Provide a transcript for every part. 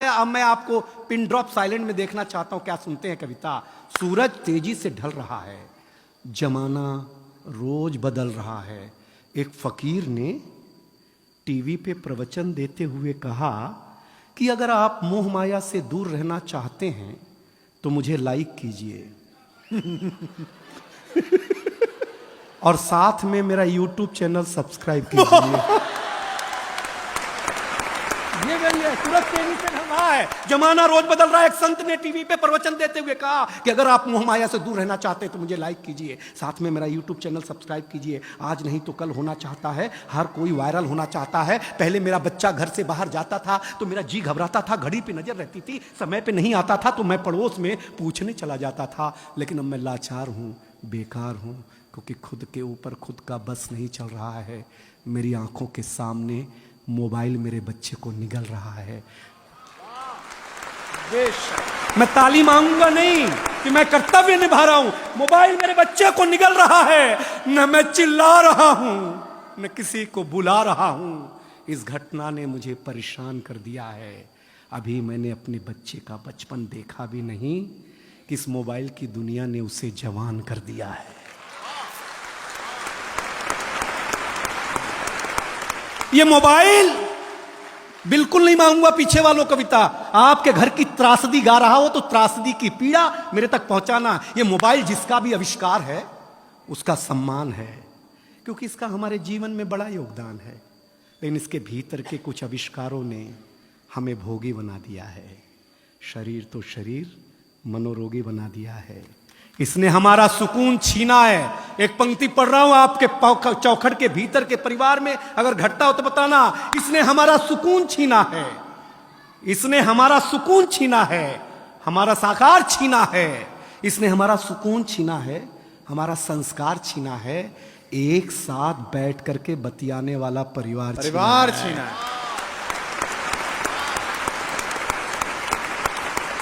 अब मैं आपको पिन ड्रॉप साइलेंट में देखना चाहता हूं। क्या सुनते हैं कविता। सूरज तेजी से ढल रहा है, जमाना रोज बदल रहा है। एक फकीर ने टीवी पे प्रवचन देते हुए कहा कि अगर आप मोह माया से दूर रहना चाहते हैं तो मुझे लाइक कीजिए और साथ में मेरा यूट्यूब चैनल सब्सक्राइब कीजिए। ये सूरज तेजी से ढल रहा है, जमाना रोज बदल रहा है। एक संत ने टीवी पे प्रवचन देते हुए कहा कि अगर आप मोह माया से दूर रहना चाहते हैं तो मुझे लाइक कीजिए, साथ में मेरा यूट्यूब चैनल सब्सक्राइब कीजिए। आज नहीं तो कल होना चाहता है, हर कोई वायरल होना चाहता है। पहले मेरा बच्चा घर से बाहर जाता था तो मेरा जी घबराता था, घड़ी पे नजर रहती थी, समय पे नहीं आता था तो मैं पड़ोस में पूछने चला जाता था। लेकिन अब मैं लाचार हूँ, बेकार हूँ, क्योंकि खुद के ऊपर खुद का बस नहीं चल रहा है। मेरी आंखों के सामने मोबाइल मेरे बच्चे को निगल रहा है। मैं ताली मांगूंगा नहीं कि मैं कर्तव्य निभा रहा हूं, मोबाइल मेरे बच्चे को निगल रहा है। न मैं चिल्ला रहा हूं, न किसी को बुला रहा हूं। इस घटना ने मुझे परेशान कर दिया है। अभी मैंने अपने बच्चे का बचपन देखा भी नहीं कि इस मोबाइल की दुनिया ने उसे जवान कर दिया है। ये मोबाइल बिल्कुल नहीं मांगूंगा पीछे वालों कविता। आपके घर की त्रासदी गा रहा हो तो त्रासदी की पीड़ा मेरे तक पहुंचाना। ये मोबाइल जिसका भी आविष्कार है उसका सम्मान है, क्योंकि इसका हमारे जीवन में बड़ा योगदान है। लेकिन इसके भीतर के कुछ आविष्कारों ने हमें भोगी बना दिया है। शरीर तो शरीर, मनोरोगी बना दिया है। इसने हमारा सुकून छीना है। एक पंक्ति पढ़ रहा हूं आपके चौखट के भीतर के परिवार में अगर घटता हो तो बताना। इसने हमारा सुकून छीना है, इसने हमारा सुकून छीना है, हमारा साकार छीना है। इसने हमारा सुकून छीना है, हमारा संस्कार छीना है। एक साथ बैठ करके बतियाने वाला परिवार छीना है।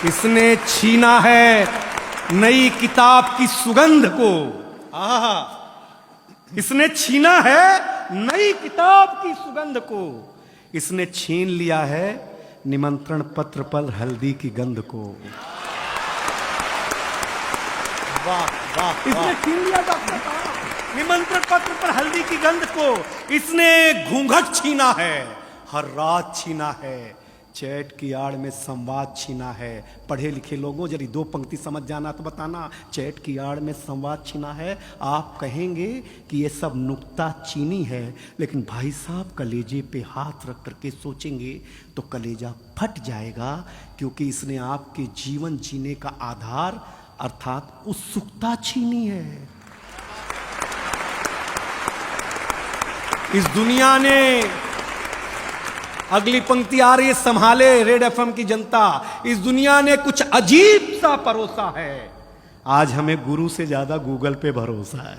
इसने छीना है नई किताब की सुगंध को। इसने छीना है नई किताब की सुगंध को। इसने छीन लिया है निमंत्रण पत्र पर हल्दी की गंध को। वाह वाह, इसने छीन लिया निमंत्रण पत्र पर हल्दी की गंध को। इसने घूंघट छीना है, हर रात छीना है, चैट की आड़ में संवाद छीना है। पढ़े लिखे लोगों जरी दो पंक्ति समझ जाना तो बताना। चैट की आड़ में संवाद छीना है। आप कहेंगे कि ये सब नुक्ता चीनी है, लेकिन भाई साहब कलेजे पे हाथ रख करके सोचेंगे तो कलेजा फट जाएगा, क्योंकि इसने आपके जीवन जीने का आधार अर्थात उत्सुकता छीनी है। इस दुनिया ने, अगली पंक्ति आ रही है, संभाले रेड एफएम की जनता, इस दुनिया ने कुछ अजीब सा परोसा है। आज हमें गुरु से ज्यादा गूगल पे भरोसा है।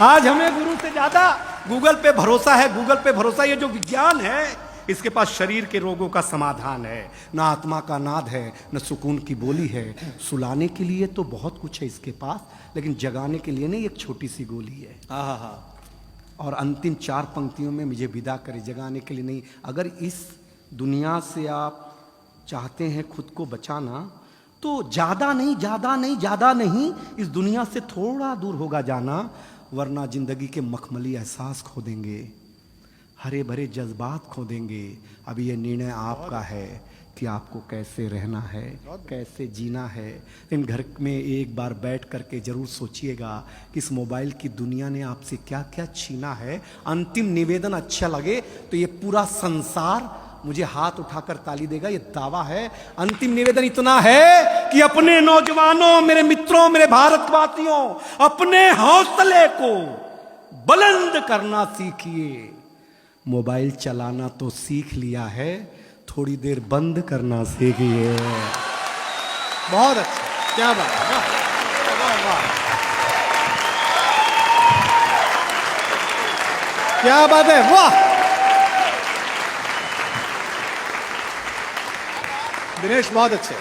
आज हमें गुरु से ज्यादा गूगल पे भरोसा है। गूगल पे भरोसा, ये जो विज्ञान है इसके पास शरीर के रोगों का समाधान है, ना आत्मा का नाद है, न सुकून की बोली है। सुलाने के लिए तो बहुत कुछ है इसके पास, लेकिन जगाने के लिए नहीं, एक छोटी सी गोली है। और अंतिम चार पंक्तियों में मुझे विदा करे, जगाने के लिए नहीं। अगर इस दुनिया से आप चाहते हैं खुद को बचाना तो ज्यादा नहीं, ज्यादा नहीं, ज्यादा नहीं, इस दुनिया से थोड़ा दूर होगा जाना, वरना जिंदगी के मखमली एहसास खो देंगे, हरे भरे जज्बात खो देंगे। अब ये निर्णय आपका है कि आपको कैसे रहना है, कैसे जीना है। लेकिन घर में एक बार बैठ करके जरूर सोचिएगा कि इस मोबाइल की दुनिया ने आपसे क्या क्या छीना है। अंतिम निवेदन अच्छा लगे तो ये पूरा संसार मुझे हाथ उठाकर ताली देगा, ये दावा है। अंतिम निवेदन इतना है कि अपने नौजवानों, मेरे मित्रों, मेरे भारतवासियों, अपने हौसले को बुलंद करना सीखिए। मोबाइल चलाना तो सीख लिया है, थोड़ी देर बंद करना सीखिए। बहुत अच्छा, क्या बात है, वाह वाह, क्या बात है, वाह। दिनेश बहुत अच्छे।